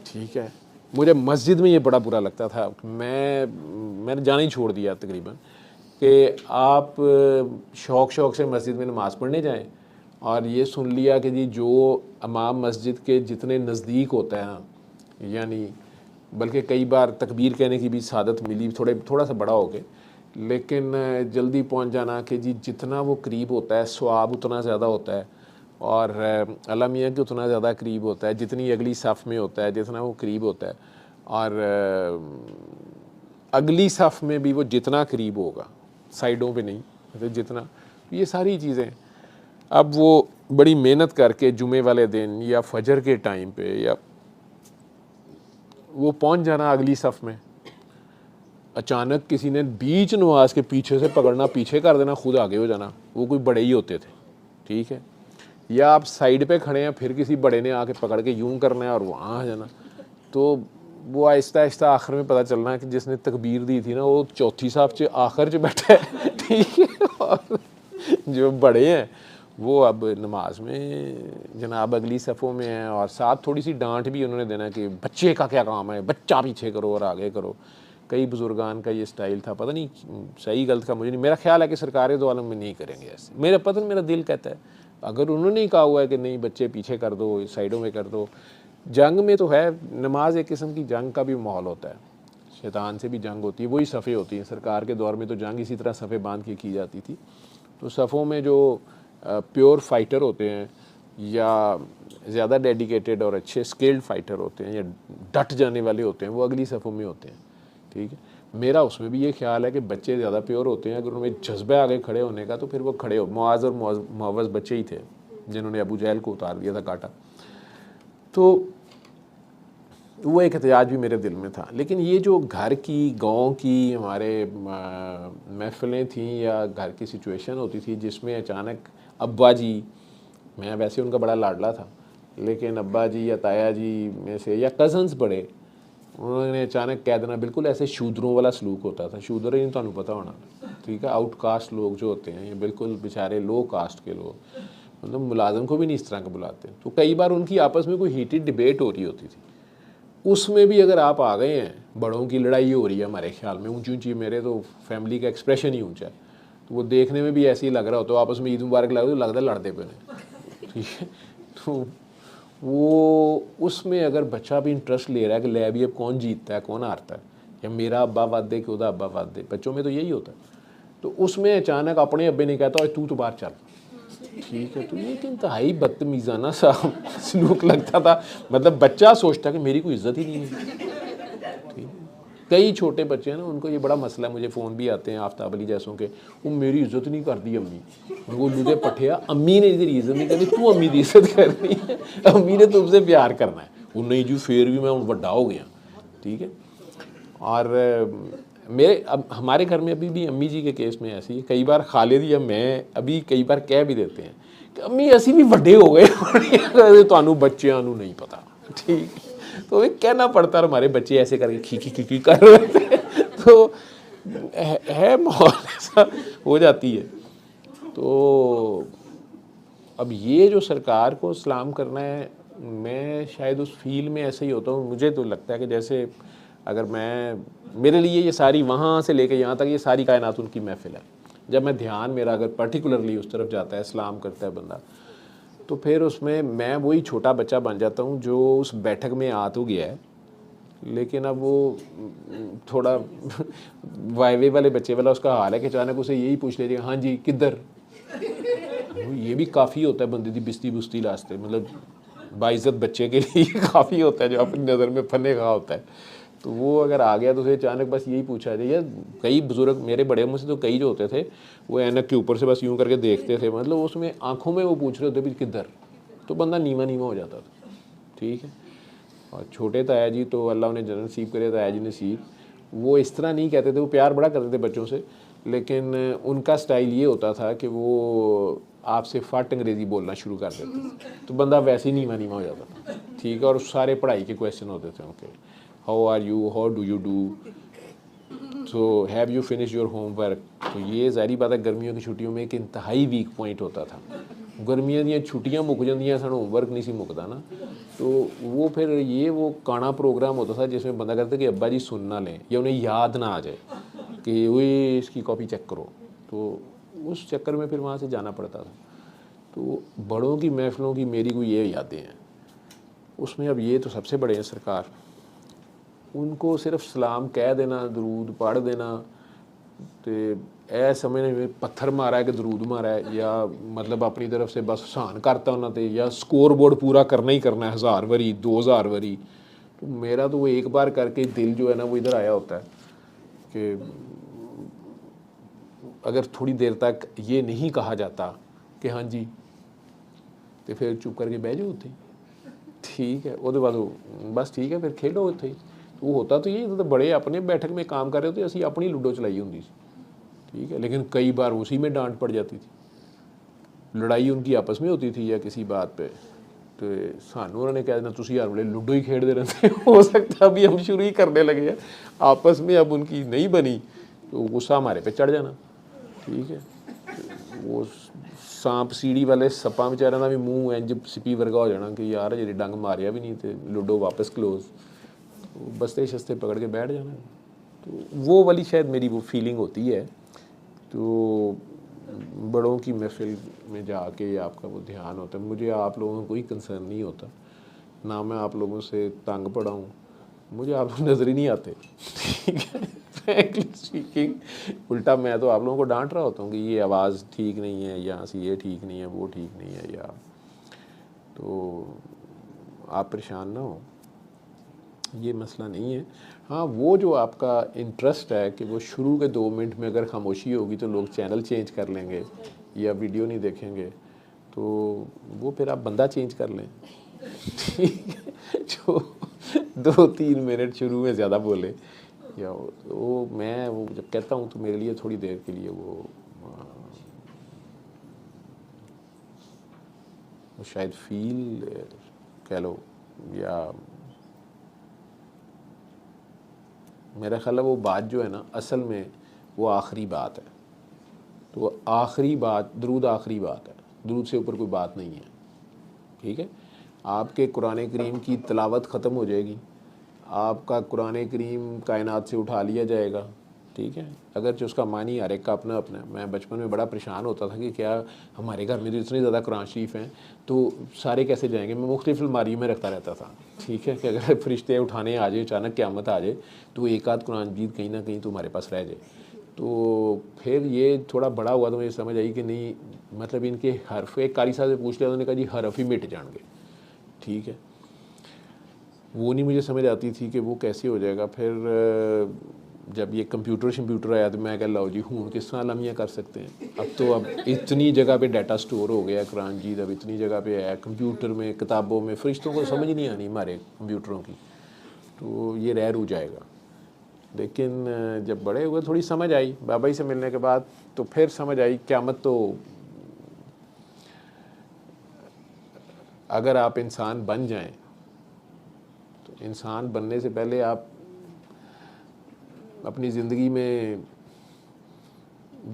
ठीक है। मुझे मस्जिद में ये बड़ा बुरा लगता था। मैंने जाना ही छोड़ दिया तकरीबन, कि आप शौक़ से मस्जिद में नमाज़ पढ़ने जाएं और ये सुन लिया कि जी जो इमाम मस्जिद के जितने नज़दीक होता है ना, यानी बल्कि कई बार तकबीर कहने की भी सादत मिली थोड़ा सा बड़ा हो के, लेकिन जल्दी पहुंच जाना कि जी जितना वो करीब होता है सवाब उतना ज़्यादा होता है, और अल्लाह मियाँ के उतना ज़्यादा करीब होता है, जितनी अगली सफ़ में होता है जितना वो करीब होता है, और अगली सफ़ में भी वो जितना करीब होगा, साइडों पे नहीं, मतलब जितना, ये सारी चीज़ें। अब वो बड़ी मेहनत करके जुमे वाले दिन या फजर के टाइम पे या वो पहुंच जाना अगली सफ़ में, अचानक किसी ने बीच नमाज के पीछे से पकड़ना, पीछे कर देना, खुद आगे हो जाना, वो कोई बड़े ही होते थे, ठीक है। या आप साइड पे खड़े हैं, फिर किसी बड़े ने आके पकड़ के यूं करना है और वहाँ आ जाना। तो वो आहिस्ता आहिस्ता आखिर में पता चलना है कि जिसने तकबीर दी थी ना वो चौथी साहब च आखिर च बैठा है, ठीक है, और जो बड़े हैं वो अब नमाज में जनाब अगली सफ़ों में हैं, और साथ थोड़ी सी डांट भी उन्होंने देना कि बच्चे का क्या काम है, बच्चा पीछे करो और आगे करो। कई बुजुर्गान का ये स्टाइल था, पता नहीं सही गलत का मुझे नहीं, मेरा ख्याल है कि सरकारें दो आलम में नहीं करेंगे ऐसे, मेरा पता नहीं, मेरा दिल कहता है अगर उन्होंने ही कहा हुआ है कि नहीं बच्चे पीछे कर दो, साइडों में कर दो। जंग में तो है, नमाज एक किस्म की जंग का भी माहौल होता है, शैतान से भी जंग होती है, वही सफ़े होती हैं। सरकार के दौर में तो जंग इसी तरह सफ़े बांध के की जाती थी। तो सफ़ों में जो प्योर फाइटर होते हैं या ज़्यादा डेडिकेटेड और अच्छे स्किल्ड फाइटर होते हैं या डट जाने वाले होते हैं, वो अगली सफ़ों में होते हैं, ठीक है। मेरा उसमें भी ये ख्याल है कि बच्चे ज़्यादा प्योर होते हैं, अगर उनमें जज्बा आगे खड़े होने का तो फिर वो खड़े हो। मुआज़ और मुआवज़ बच्चे ही थे जिन्होंने अबू जहल को उतार दिया था, काटा। तो वो एक एहतियाज भी मेरे दिल में था। लेकिन ये जो घर की, गांव की हमारे महफ़िलें थीं या घर की सिचुएशन होती थी जिसमें अचानक अब्बा जी, मैं वैसे उनका बड़ा लाडला था, लेकिन अब्बा जी या ताया जी में से या कज़न्स बड़े, उन्होंने अचानक कह देना, बिल्कुल ऐसे शूदरों वाला सलूक होता था। शूदर ही तो पता होना, ठीक है, आउटकास्ट लोग जो होते हैं, ये बिल्कुल बेचारे लो कास्ट के लोग, मतलब मुलाजिम को भी नहीं इस तरह का बुलाते। तो कई बार उनकी आपस में कोई हीटेड डिबेट हो रही होती थी, उसमें भी अगर आप आ गए हैं, बड़ों की लड़ाई हो रही है हमारे ख्याल में ऊंची ऊंची, मेरे तो फैमिली का एक्सप्रेशन ही ऊंचा है, तो वो देखने में भी ऐसे ही लग रहा होता है, आपस में ईद मुबारक लग रही हो, लगता है लड़ते पे ने, ठीक है। तो वो उसमें अगर बच्चा भी इंटरेस्ट ले रहा है कि ले अभी अब कौन जीतता है कौन हारता है, या मेरा अब्बा वादे कि उदा अब्बा वादे, बच्चों में तो यही होता है। तो उसमें अचानक अपने अब्बे ने कहता है तू तो बाहर चल, ठीक है। तो ये कि इंतहाई बदतमीज़ाना सा सलूक लगता था, मतलब बच्चा सोचता कि मेरी कोई इज्जत ही नहीं है, ठीक है। कई छोटे बच्चे हैं ना, उनको ये बड़ा मसला है, मुझे फ़ोन भी आते हैं आफ्ताब अली जैसों के, वो मेरी इज्जत नहीं करती अम्मी, वो मुझे पठिया अम्मी ने तेरी इज्जत नहीं करनी, तू अम्मी की इज्जत करनी है, अम्मी ने तुमसे प्यार करना है। वो नहीं जी फिर भी मैं हूँ बड़ा हो गया, ठीक है। और मेरे अब हमारे घर में अभी भी अम्मी जी के केस में ऐसी है, कई बार खालिद या मैं अभी कई बार कह भी देते हैं कि अम्मी असी भी बड़े हो गए, तो बच्चों नूं नहीं पता, ठीक, तो ये कहना पड़ता है, हमारे बच्चे ऐसे करके खी खी कर रहे थे, तो है माहौल ऐसा हो जाती है। तो अब ये जो सरकार को सलाम करना है, मैं शायद उस फील में ऐसे ही होता हूँ। मुझे तो लगता है कि जैसे अगर मेरे लिए ये सारी वहाँ से लेके यहाँ तक ये सारी कायनात उनकी महफिल है। जब मैं ध्यान मेरा अगर पर्टिकुलरली उस तरफ जाता है, सलाम करता है बंदा, तो फिर उसमें मैं वही छोटा बच्चा बन जाता हूँ जो उस बैठक में आ तो गया है, लेकिन अब वो थोड़ा वाईवे वाले बच्चे वाला उसका हाल है कि अचानक उसे यही पूछ लीजिएगा, हाँ जी किधर, ये भी काफ़ी होता है बंदे की बिस्ती बुस्ती लास्ते, मतलब बाइज़्ज़त बच्चे के लिए काफ़ी होता है जो अपनी नज़र में फने खा होता है। तो वो अगर आ गया तो उसे अचानक बस यही पूछा जाए। या कई बुजुर्ग मेरे बड़े मुझसे तो कई जो होते थे वो ऐनक के ऊपर से बस यूँ करके देखते थे, मतलब उसमें आंखों में वो पूछ रहे होते भी किधर, तो बंदा नीवा नीवा हो जाता था, ठीक है। और छोटे ताया जी तो अल्लाह उन्हें जन्नत नसीब करे, ताया जी नसीब, वो इस तरह नहीं कहते थे, वो प्यार बड़ा करते थे बच्चों से, लेकिन उनका स्टाइल ये होता था कि वो आपसे फट अंग्रेज़ी बोलना शुरू कर देते, तो बंदा वैसे ही नीवा नीवा हो जाता था, ठीक है। और सारे पढ़ाई के क्वेश्चन होते थे उनके, how are you, how do you do, so have you finish your homework. तो ये ज़ाहिर बात है गर्मियों की छुट्टियों में एक इंतहाई वीक पॉइंट होता था। गर्मियों दी छुट्टियां मुक जांदियां सन, होमवर्क नहीं सी मुकदा ना, तो वो फिर ये वो काना प्रोग्राम होता था जिसमें बंदा कहता कि अब्बा जी सुन ना लें या उन्हें याद ना आ जाए कि वही इसकी कॉपी चेक करो, तो उस चक्कर में फिर वहाँ से जाना पड़ता था। तो बड़ों की महफिलों की मेरी कोई ये यादें हैं, उसमें अब ये तो सबसे बड़े हैं सरकार, उनको सिर्फ सलाम कह देना, दरूद पढ़ देना, तो ऐ समझने में पत्थर मारा है कि दरूद मारा है, या मतलब अपनी तरफ से बस हसान करता उन्होंने, या स्कोर बोर्ड पूरा करना ही करना है 1000 वरी 2000 वरी। तो मेरा तो वो एक बार करके दिल जो है ना वो इधर आया होता है कि अगर थोड़ी देर तक ये नहीं कहा जाता कि हाँ जी, तो फिर चुप करके बह जाओ उत्थे, ठीक है। उसके बाद बस ठीक है फिर खेलो उत्थे। वो होता तो ये तो बड़े अपने बैठक में काम कर रहे होते, असी अपनी लूडो चलाई होंगी, ठीक है। लेकिन कई बार उसी में डांट पड़ जाती थी, लड़ाई उनकी आपस में होती थी या किसी बात पे, तो सानू उन्होंने कह देना तुसी हर वे लूडो ही खेलते रहते हो सकता अभी हम शुरू ही करने लगे हैं आपस में, अब उनकी नहीं बनी तो गुस्सा हमारे पे चढ़ जाना, ठीक है। वो सांप सीढ़ी वाले सप्पा बेचारा का भी मूँह इंज सिपी वर्गा हो जाना कि यार जे डंग मारिया भी नहीं, तो लूडो वापस क्लोज, तो बस्ते शस्ते पकड़ के बैठ जाना। तो वो वाली शायद मेरी वो फीलिंग होती है। तो बड़ों की महफिल में जाके आपका वो ध्यान होता है, मुझे आप लोगों को कोई कंसर्न नहीं होता, ना मैं आप लोगों से तंग पड़ा हूँ, मुझे आप लोग नज़र ही नहीं आते, ठीक है। फ्रैंकली स्पीकिंग, उल्टा मैं तो आप लोगों को डांट रहा होता हूँ कि ये आवाज़ ठीक नहीं है, यहाँ से ये ठीक नहीं है, वो ठीक नहीं है, या तो आप परेशान ना हो, ये मसला नहीं है। हाँ, वो जो आपका इंटरेस्ट है कि वो शुरू के 2 मिनट में अगर खामोशी होगी तो लोग चैनल चेंज कर लेंगे या वीडियो नहीं देखेंगे, तो वो फिर आप बंदा चेंज कर लें, ठीक है। जो 2-3 मिनट शुरू में ज़्यादा बोले, या वो मैं वो जब कहता हूँ तो मेरे लिए थोड़ी देर के लिए वो शायद फील कह लो, या मेरा ख्याल है वो बात जो है ना असल में वो आखिरी बात है। तो आखिरी बात दरूद, आखिरी बात है, दरूद से ऊपर कोई बात नहीं है, ठीक है। आपके कुरान करीम की तिलावत ख़त्म हो जाएगी, आपका कुरान करीम कायनात से उठा लिया जाएगा, ठीक है। अगरचे उसका मानी हर एक का अपना अपना। मैं बचपन में बड़ा परेशान होता था कि क्या हमारे घर में तो इतने ज़्यादा कुरान शरीफ हैं तो सारे कैसे जाएंगे। मैं मुख्तलिफ अलमारी में रखता रहता था, ठीक है, कि अगर फरिश्ते उठाने आ जाए, अचानक क़यामत आ जाए तो एक आध कुरान मजीद कहीं ना कहीं तो हमारे पास रह जाए। तो फिर ये थोड़ा बड़ा हुआ तो मुझे समझ आई कि नहीं, मतलब इनके हर्फ, एक कारी साहब से पूछ लिया, उन्होंने कहा जी हर्फ ही मिट जाएंगे, ठीक है। वो नहीं मुझे समझ आती थी कि वो कैसे हो जाएगा। फिर जब ये कंप्यूटर आया तो मैं कह लो जी हूँ किस तरह लम्हियाँ कर सकते हैं। अब इतनी जगह पे डाटा स्टोर हो गया कुरान जी, अब इतनी जगह पे है कंप्यूटर में, किताबों में, फरिश्तों को समझ नहीं आनी हमारे कंप्यूटरों की, तो ये रह रू जाएगा। लेकिन जब बड़े हुए थोड़ी समझ आई बाबा जी से मिलने के बाद, तो फिर समझ आई क़यामत तो अगर आप इंसान बन जाएं तो इंसान बनने से पहले आप अपनी ज़िंदगी में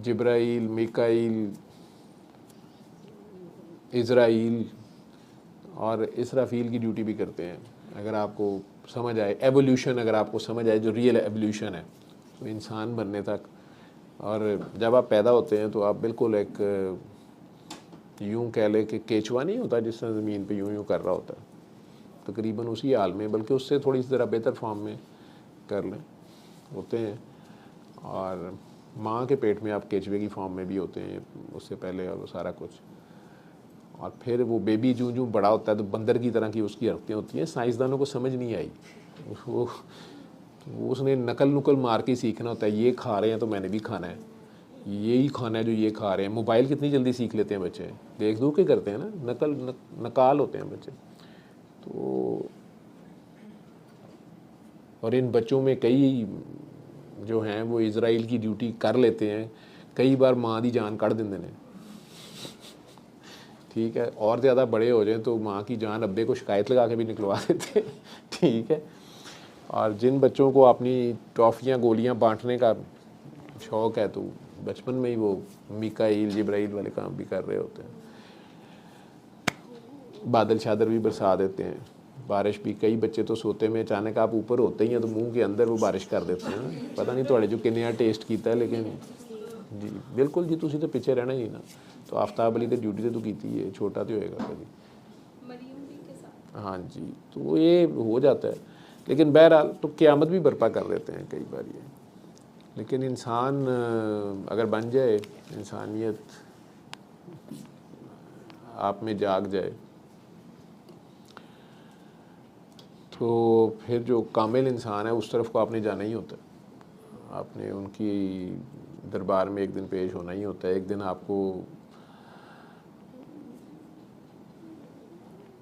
जिब्राइल, मिकाईल, इज़राइल और इसराफील की ड्यूटी भी करते हैं। अगर आपको समझ आए एवोल्यूशन, अगर आपको समझ आए जो रियल एवोल्यूशन है तो इंसान बनने तक, और जब आप पैदा होते हैं तो आप बिल्कुल एक यूं कह लें कि केचुआ नहीं होता जिस तरह ज़मीन पे यूं यूं कर रहा होता है, तकरीबन उसी हाल में, बल्कि उससे थोड़ी सी ज़रा बेहतर फॉर्म में कर लें होते हैं। और माँ के पेट में आप केचुए की फॉर्म में भी होते हैं उससे पहले, और वो सारा कुछ। और फिर वो बेबी जूं जूं बड़ा होता है तो बंदर की तरह की उसकी हरकतें होती हैं। साइंसदानों को समझ नहीं आई, वो उसने नकल नुकल मार के सीखना होता है। ये खा रहे हैं तो मैंने भी खाना है, यही खाना है जो ये खा रहे हैं। मोबाइल कितनी जल्दी सीख लेते हैं बच्चे, देख दूर के करते हैं ना, नकाल होते हैं बच्चे। तो और इन बच्चों में कई जो हैं वो इज़राइल की ड्यूटी कर लेते हैं, कई बार माँ दी जान कढ़ देंगे ने, ठीक है। और ज़्यादा बड़े हो जाएं तो माँ की जान अब्बे को शिकायत लगा के भी निकलवा देते हैं, ठीक है। और जिन बच्चों को अपनी टॉफ़ियाँ गोलियाँ बांटने का शौक़ है तो बचपन में ही वो मिकाईल, जिब्राइल वाले काम भी कर रहे होते हैं। बादल शादर भी बरसा देते हैं, बारिश भी। कई बच्चे तो सोते में अचानक आप ऊपर होते ही हैं तो मुंह के अंदर वो बारिश कर देते हैं। पता नहीं थोड़े जो किन्ने टेस्ट किया है, लेकिन जी बिल्कुल जी तुसी तो पीछे रहना ही ना। तो आफ्ताब अली तो ड्यूटी तो की है, छोटा तो होएगा कभी, हाँ जी। तो ये हो जाता है, लेकिन बहरहाल तो क़यामत भी बर्पा कर देते हैं कई बार ये। लेकिन इंसान अगर बन जाए, इंसानियत आप में जाग जाए, तो फिर जो कामिल इंसान है उस तरफ को आपने जाना ही होता है। आपने उनकी दरबार में एक दिन पेश होना ही होता है। एक दिन आपको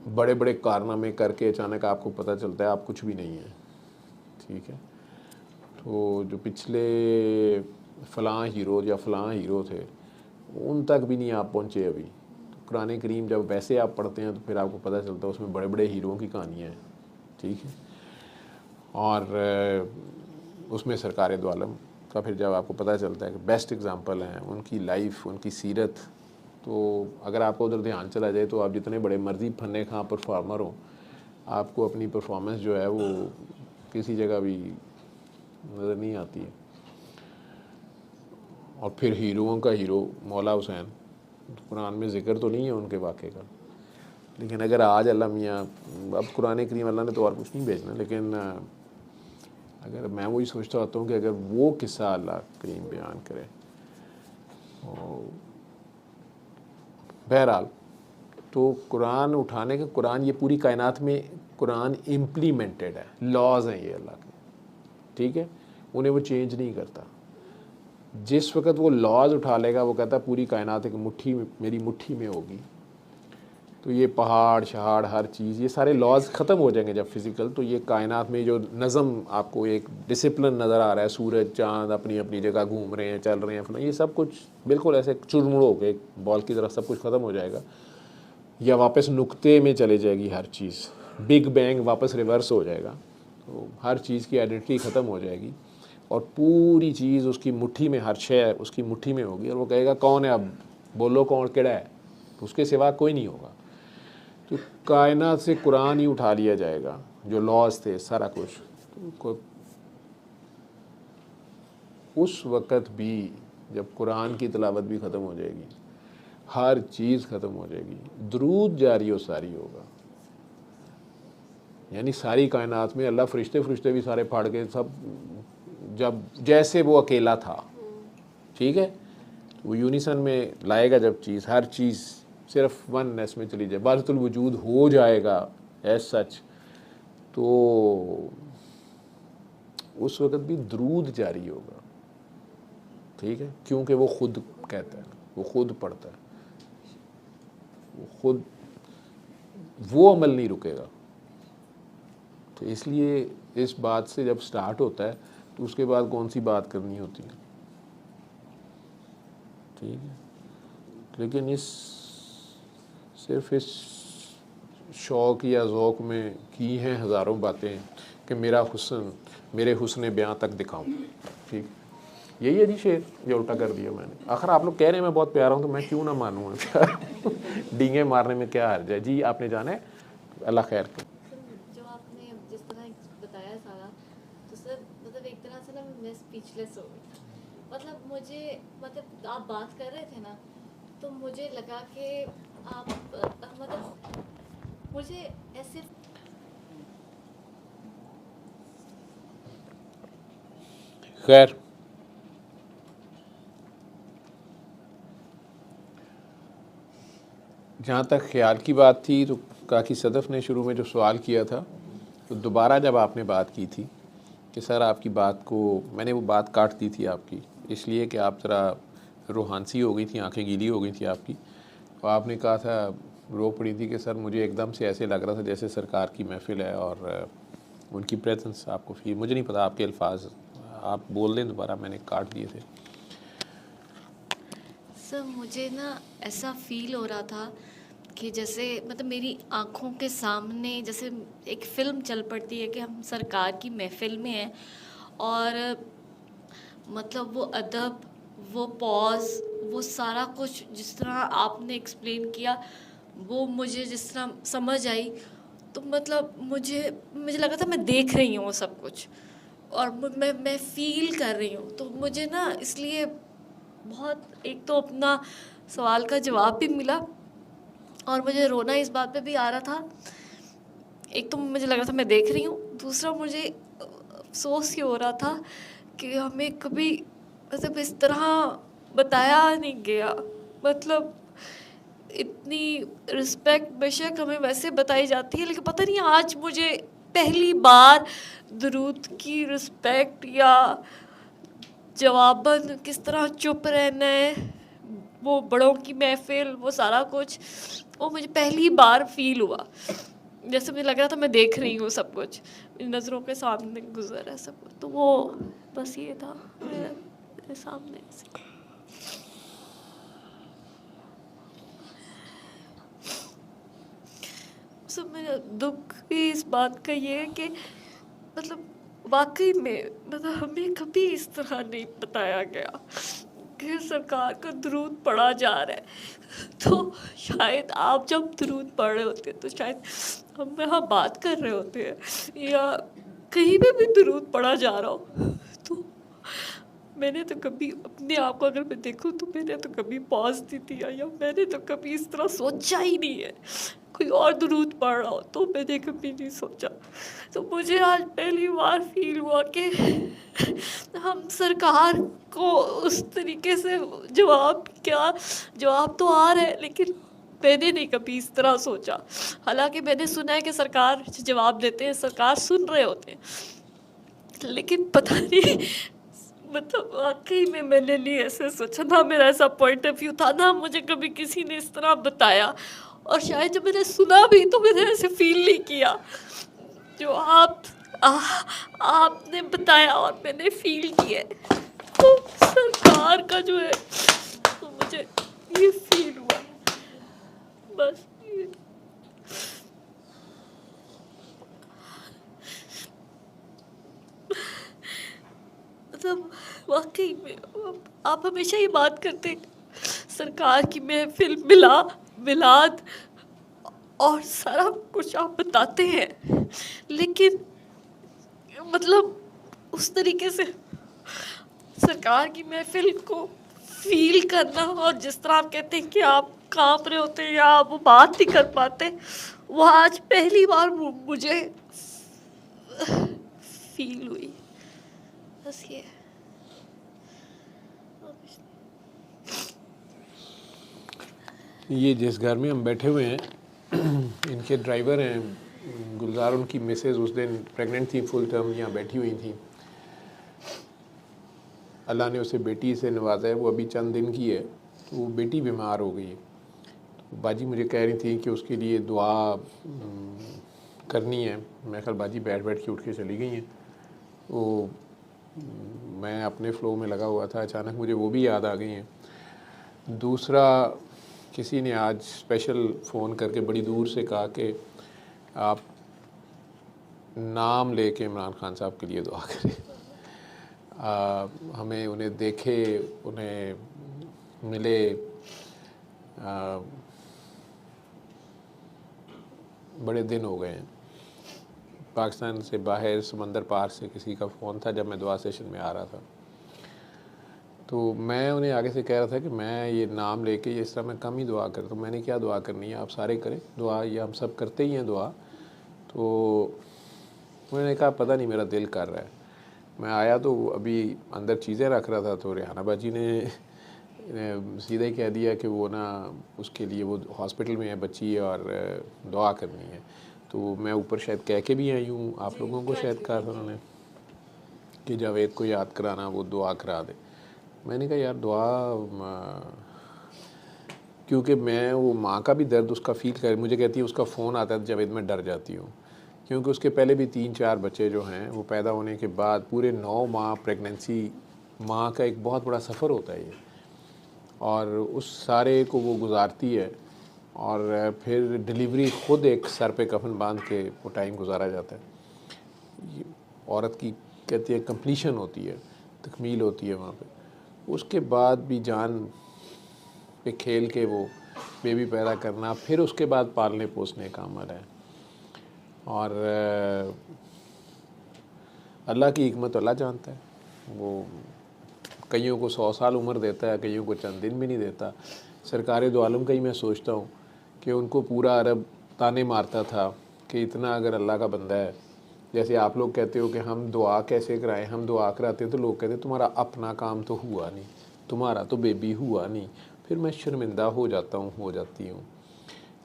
बड़े बड़े कारनामे करके अचानक आपको पता चलता है आप कुछ भी नहीं है, ठीक है। तो जो पिछले फ़लाँ हीरो या फ़लाँ हीरो थे उन तक भी नहीं आप पहुँचे अभी। तो कुरान करीम जब वैसे आप पढ़ते हैं तो फिर आपको पता चलता है उसमें बड़े बड़े हीरों की कहानियाँ हैं, ठीक है। और उसमें सरकार दो आलम का फिर जब आपको पता चलता है कि बेस्ट एग्ज़ाम्पल हैं उनकी लाइफ, उनकी सीरत, तो अगर आपको उधर ध्यान चला जाए तो आप जितने बड़े मर्जी फन्ने खां परफॉर्मर हो, आपको अपनी परफॉर्मेंस जो है वो किसी जगह भी नज़र नहीं आती है। और फिर हीरोओं का हीरो मौला हुसैन, कुरान में ज़िक्र तो नहीं है उनके वाक़े का, लेकिन अगर आज अल्लाह मियाँ, अब कुरान करीम अल्लाह ने तो और कुछ नहीं भेजना, लेकिन अगर मैं वही सोचता होता हूँ कि अगर वो किस्सा अल्लाह करीम बयान करे। बहरहाल तो कुरान उठाने के, कुरान ये पूरी कायनात में कुरान इम्प्लीमेंटेड है, लॉज हैं ये अल्लाह के, ठीक है। उन्हें वो चेंज नहीं करता। जिस वक्त वो लॉज उठा लेगा वो कहता पूरी कायनात एक मुट्ठी में, मेरी मुट्ठी में होगी, तो ये पहाड़ शहाड़ हर चीज़, ये सारे लॉज ख़त्म हो जाएंगे जब फिज़िकल। तो ये कायनात में जो नज़म आपको एक डिसिप्लिन नज़र आ रहा है, सूरज चाँद अपनी अपनी जगह घूम रहे हैं, चल रहे हैं, ये सब कुछ बिल्कुल ऐसे चुरमुड़ हो के एक बॉल की तरह सब कुछ ख़त्म हो जाएगा, या वापस नुक्ते में चले जाएगी हर चीज़, बिग बैंग वापस रिवर्स हो जाएगा। तो हर चीज़ की आइडेंटिटी ख़त्म हो जाएगी और पूरी चीज़ उसकी मुट्ठी में, हर शय उसकी मुट्ठी में होगी। और वो कहेगा कौन है, अब बोलो कौन केड़ा है, तो उसके सिवा कोई नहीं होगा। तो कायनात से कुरान ही उठा लिया जाएगा, जो लॉज थे सारा कुछ। तो उस वक़्त भी जब कुरान की तिलावत भी ख़त्म हो जाएगी, हर चीज़ ख़त्म हो जाएगी, दुरूद जारी और सारी होगा। यानी सारी कायनात में अल्लाह फरिश्ते भी सारे फाड़ के सब, जब जैसे वो अकेला था, ठीक है, वो यूनिसन में लाएगा जब चीज़, हर चीज़ सिर्फ वननेस में चली जाए, वाहिदुल वजूद हो जाएगा एज सच, तो उस वक्त भी दरूद जारी होगा, ठीक है, क्योंकि वो खुद कहता है, वो खुद पढ़ता है, वो खुद, वो अमल नहीं रुकेगा। तो इसलिए इस बात से जब स्टार्ट होता है तो उसके बाद कौन सी बात करनी होती है, ठीक है। लेकिन इस सिर्फ इस शौक़ या ज़ौक़ में की हैं हज़ारों बातें कि मेरे हुस्न बयां तक दिखाऊं, ठीक, यही है जी शेर, ये उल्टा कर दिया मैंने। आखिर आप लोग कह रहे हैं मैं बहुत प्यारा हूँ, तो मैं क्यों ना मानूँ डींगे मारने में क्या हर्ज है जी। आपने जाना है, अल्लाह खैर करे। जो आपने जिस तरह बताया सारा, तो सर मतलब एक तरह से ना मैं स्पीचलेस हो गई। मतलब मुझे, मतलब आप बात कर रहे थे ना, तो मुझे लगा कि आप मतलब मुझे ऐसे खैर जहाँ तक ख्याल की बात थी, तो काकी सदफ़ ने शुरू में जो सवाल किया था, तो दोबारा जब आपने बात की थी कि सर आपकी बात को, मैंने वो बात काट दी थी आपकी, इसलिए कि आप ज़रा रूहानसी हो गई थी, आंखें गीली हो गई थी आपकी, और आपने कहा था, रो पड़ी थी कि सर मुझे एकदम से ऐसे लग रहा था जैसे सरकार की महफ़िल है और उनकी प्रेजेंस आपको फील, मुझे नहीं पता आपके अल्फाज, आप बोल दें दोबारा, मैंने काट दिए थे। सर मुझे ना ऐसा फील हो रहा था कि जैसे मतलब मेरी आँखों के सामने जैसे एक फ़िल्म चल पड़ती है कि हम सरकार की महफ़िल में हैं, और मतलब वो अदब, वो पॉज़, वो सारा कुछ जिस तरह आपने एक्सप्लेन किया, वो मुझे जिस तरह समझ आई, तो मतलब मुझे लगा था मैं देख रही हूँ वो सब कुछ, और मैं फ़ील कर रही हूँ। तो मुझे ना इसलिए बहुत, एक तो अपना सवाल का जवाब भी मिला, और मुझे रोना इस बात पे भी आ रहा था। एक तो मुझे लग रहा था मैं देख रही हूँ, दूसरा मुझे अफ़सोस ये हो रहा था कि हमें कभी मतलब इस तरह बताया नहीं गया। मतलब इतनी रिस्पेक्ट बेशक हमें वैसे बताई जाती है, लेकिन पता नहीं आज मुझे पहली बार दुरूद की रिस्पेक्ट या जवाबन किस तरह चुप रहना है, वो बड़ों की महफ़िल, वो सारा कुछ, वो मुझे पहली बार फ़ील हुआ। जैसे मुझे लग रहा था मैं देख रही हूँ सब कुछ, मेरी नज़रों के सामने गुजर है सब कुछ। तो वो बस ये था मेरे सामने। सब मेरा दुख भी इस बात का ये है कि मतलब वाकई में मतलब हमें कभी इस तरह नहीं बताया गया कि सरकार का दरूद पढ़ा जा रहा है। तो शायद आप जब दरूद पढ़ रहे होते हैं तो शायद हम यहाँ बात कर रहे होते हैं, या कहीं पे भी दरूद पढ़ा जा रहा हो, तो मैंने तो कभी अपने आप को अगर मैं देखूं तो मैंने तो कभी पॉज नहीं दिया, या मैंने तो कभी इस तरह सोचा ही नहीं है। कोई और दरूद पढ़ रहा हो तो मैंने कभी नहीं सोचा। तो मुझे आज पहली बार फील हुआ कि हम सरकार को उस तरीके से जवाब तो आ रहा है, लेकिन मैंने नहीं कभी इस तरह सोचा। हालांकि मैंने सुना है कि सरकार जवाब देते हैं, सरकार सुन रहे होते हैं, लेकिन पता नहीं मतलब वाकई में मैंने नहीं ऐसे सोचा, ना मेरा ऐसा पॉइंट ऑफ व्यू था, ना मुझे कभी किसी ने इस तरह बताया, और शायद जब मैंने सुना भी तो मैंने ऐसे फील नहीं किया जो आपने बताया और मैंने फील किया। तो सरकार का जो है तो मुझे ये फील हुआ बस। मतलब वाकई में आप हमेशा ये बात करते हैं सरकार की महफिल, मिलाद और सारा कुछ आप बताते हैं, लेकिन मतलब उस तरीके से सरकार की महफिल को फील करना, और जिस तरह आप कहते हैं कि आप कांप रहे होते हैं या आप वो बात नहीं कर पाते, वो आज पहली बार मुझे फील हुई। बस ये जिस घर में हम बैठे हुए हैं इनके ड्राइवर हैं गुलजार उनकी मिसेज उस दिन प्रेग्नेंट थी, फुल टर्म यहाँ बैठी हुई थी। अल्लाह ने उसे बेटी से नवाजा है, वो अभी चंद दिन की है, तो वो बेटी बीमार हो गई है। तो बाजी मुझे कह रही थी कि उसके लिए दुआ करनी है। मैं कल बाजी बैठ बैठ के उठ के चली गई हैं। वो मैं अपने फ़्लो में लगा हुआ था, अचानक मुझे वो भी याद आ गई हैं। दूसरा, किसी ने आज स्पेशल फ़ोन करके बड़ी दूर से कहा कि आप नाम लेके इमरान खान साहब के लिए दुआ करें। हमें उन्हें देखे, उन्हें मिले, बड़े दिन हो गए हैं। पाकिस्तान से बाहर समंदर पार से किसी का फ़ोन था जब मैं दुआ सेशन में आ रहा था, तो मैं उन्हें आगे से कह रहा था कि मैं ये नाम लेके ये इस तरह मैं कम ही दुआ करता हूँ, मैंने क्या दुआ करनी है, आप सारे करें दुआ, ये हम सब करते ही हैं दुआ। तो उन्होंने कहा पता नहीं मेरा दिल कर रहा है। मैं आया तो अभी अंदर चीज़ें रख रहा था, तो रेहाना बाजी ने सीधा ही कह दिया कि वो ना उसके लिए वो हॉस्पिटल में है बच्ची और दुआ करनी है। तो मैं ऊपर शायद कह के भी आई हूँ, आप लोगों को शायद कहा था उन्होंने कि जावेद को याद कराना, वो दुआ करा दे। मैंने कहा यार दुआ, क्योंकि मैं वो माँ का भी दर्द उसका फ़ील कर, मुझे कहती है उसका फ़ोन आता है जावेद मैं डर जाती हूँ, क्योंकि उसके पहले भी 3-4 बच्चे जो हैं वो पैदा होने के बाद पूरे 9 माह प्रेगनेंसी, माँ का एक बहुत बड़ा सफ़र होता है ये, और उस सारे को वो गुजारती है, और फिर डिलीवरी ख़ुद एक सर पे कफन बांध के वो टाइम गुजारा जाता है। औरत की कहती है कंप्लीशन होती है, तकमील होती है वहाँ पे। उसके बाद भी जान पे खेल के वो बेबी पैदा करना, फिर उसके बाद पालने पोसने का अमल है। और अल्लाह की हिकमत अल्लाह जानता है, वो कईयों को 100 साल उम्र देता है, कईयों को चंद दिन भी नहीं देता। सरकार दो आलम का ही मैं सोचता हूँ कि उनको पूरा अरब ताने मारता था कि इतना अगर अल्लाह का बंदा है, जैसे आप लोग कहते हो कि हम दुआ कैसे कराएं, हम दुआ कराते हैं तो लोग कहते हैं तुम्हारा अपना काम तो हुआ नहीं, तुम्हारा तो बेबी हुआ नहीं। फिर मैं शर्मिंदा हो जाता हूँ, हो जाती हूँ,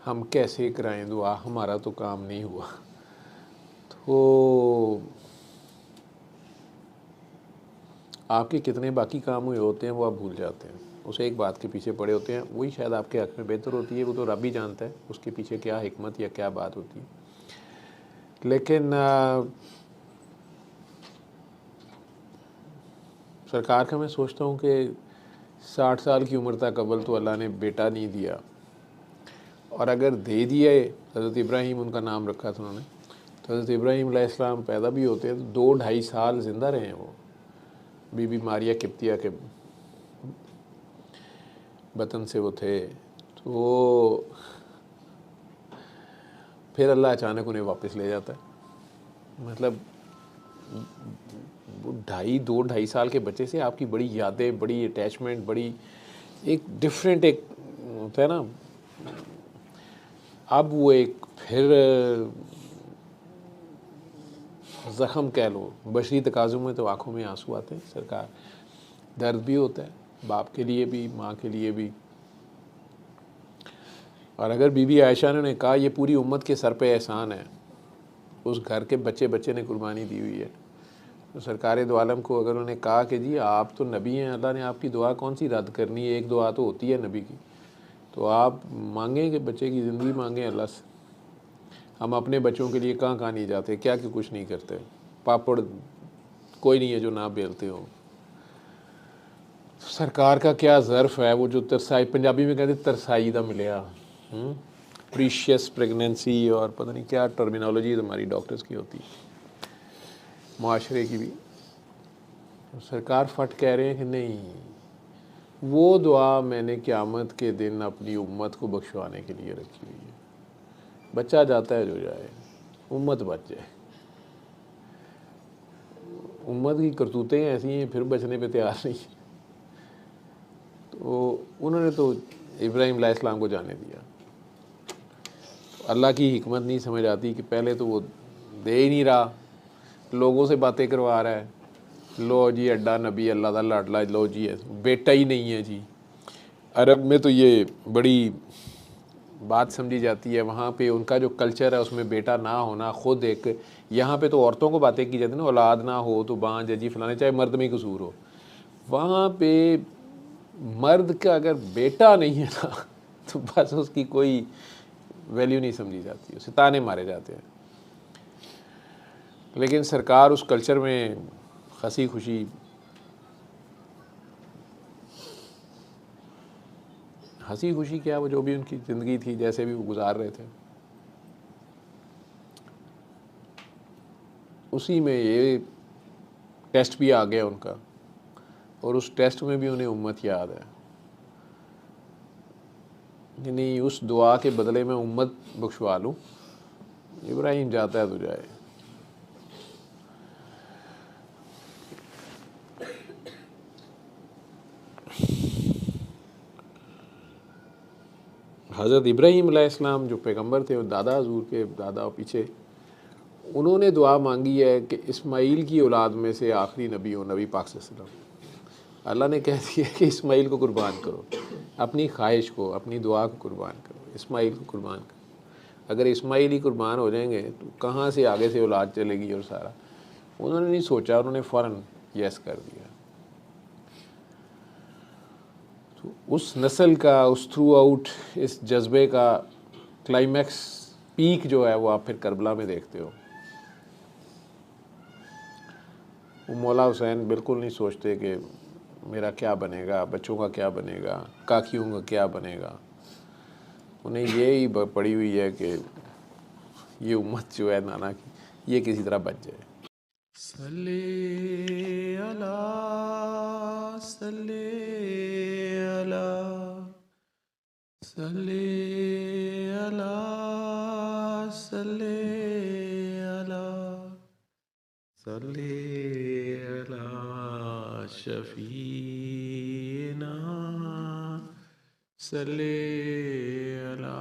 हम कैसे कराएं दुआ, हमारा तो काम नहीं हुआ। तो आपके कितने बाकी काम हुए होते हैं वो आप भूल जाते हैं, उसे एक बात के पीछे पड़े होते हैं, वही शायद आपके हक़ में बेहतर होती है। वो तो रब ही जानता है उसके पीछे क्या हिकमत या क्या बात होती है। लेकिन सरकार का मैं सोचता हूँ कि 60 साल की उम्र तक अव्वल तो अल्लाह ने बेटा नहीं दिया, और अगर दे दिया, हज़रत इब्राहीम उनका नाम रखा था उन्होंने, तो हज़रत इब्राहीम अलैहिस्सलाम पैदा भी होते हैं तो 2-2.5 साल ज़िंदा रहे हैं वो, बीबी मारिया किप्तिया के बतन से वो थे। तो फिर अल्लाह अचानक उन्हें वापस ले जाता है। मतलब 2-2.5 साल के बच्चे से आपकी बड़ी यादें, बड़ी अटैचमेंट, बड़ी एक डिफरेंट एक होता है ना, अब वो एक फिर ज़ख़म कह लो, बशरी तकाज़ुम में तो आँखों में आंसू आते हैं। सरकार, दर्द भी होता है बाप के लिए भी, माँ के लिए भी। और अगर बीबी आयशा ने कहा ये पूरी उम्मत के सर पे एहसान है, उस घर के बच्चे बच्चे ने कुर्बानी दी हुई है, तो सरकार दो आलम को अगर उन्होंने कहा कि जी आप तो नबी हैं, अल्लाह ने आपकी दुआ कौन सी रद्द करनी है, एक दुआ तो होती है नबी की, तो आप मांगें कि बच्चे की ज़िंदगी मांगें अल्लाह से। हम अपने बच्चों के लिए कहाँ कहाँ नहीं जाते, क्या कि कुछ नहीं करते, पापड़ कोई नहीं है जो ना बेलते हो। सरकार का क्या ज़र्फ़ है, वो जो तरसाई, पंजाबी में कहते तरसाई दा मिलिया, प्रीशियस प्रेगनेंसी, और पता नहीं क्या टर्मिनोलॉजी हमारी डॉक्टर्स की होती है, माशरे की भी। सरकार फट कह रहे हैं कि नहीं, वो दुआ मैंने क़यामत के दिन अपनी उम्मत को बख्शवाने के लिए रखी हुई है। बच्चा जाता है जो जाए, उम्मत बच जाए। उम्मत की करतूतें ऐसी हैं, फिर बचने पे तैयार नहीं। तो उन्होंने तो इब्राहीम अलैहिस्सलाम को जाने दिया। तो अल्लाह की हिकमत नहीं समझ आती कि पहले तो वो दे ही नहीं रहा, लोगों से बातें करवा रहा है, लो जी अड्डा नबी अल्लाह दा लाडला, लो जी बेटा ही नहीं है जी। अरब में तो ये बड़ी बात समझी जाती है, वहाँ पे उनका जो कल्चर है उसमें बेटा ना होना खुद एक, यहाँ पे तो औरतों को बातें की जाती है ना, औलाद ना हो तो बांझ अजी फलाने, चाहे मर्द में कसूर हो, वहाँ पे मर्द का अगर बेटा नहीं है ना तो बस उसकी कोई वैल्यू नहीं समझी जाती, उसे ताने मारे जाते हैं। लेकिन सरकार उस कल्चर में हंसी खुशी क्या, वो जो भी उनकी ज़िंदगी थी जैसे भी वो गुजार रहे थे, उसी में ये टेस्ट भी आ गया उनका, और उस टेस्ट में भी उन्हें उम्मत याद है कि नहीं, उस दुआ के बदले में उम्मत बख्शवा लूँ, इब्राहिम जाता है तो जाए। हज़रत इब्राहीम अलैहिस्सलाम जो पैगंबर थे, वो दादा हजूर के दादा पीछे, उन्होंने दुआ मांगी है कि इस्माइल की औलाद में से आखिरी नबी हो, नबी पाक सल्लल्लाहु अलैहि वसल्लम। अल्लाह ने कह दिया कि इस्माइल को कुर्बान करो, अपनी ख्वाहिश को, अपनी दुआ को कुर्बान करो, इस्माइल को कुर्बान करो। अगर इस्माइल ही कुर्बान हो जाएंगे तो कहाँ से आगे से औलाद चलेगी और सारा। उन्होंने नहीं सोचा, उन्होंने फ़ौरन यस कर दिया। तो उस नस्ल का, उस थ्रू आउट इस जज्बे का क्लाइमैक्स, पीक जो है वो आप फिर करबला में देखते हो। वो मौला हुसैन बिल्कुल नहीं सोचते कि मेरा क्या बनेगा, बच्चों का क्या बनेगा, काकियों का क्या बनेगा। उन्हें ये ही पड़ी हुई है कि ये उम्मत जो है नाना की, ये किसी तरह बच जाए। सल्ले अला सल्ले अला सल्ले अला सल्ले अला सल्ले अला शफीना सल्ले अला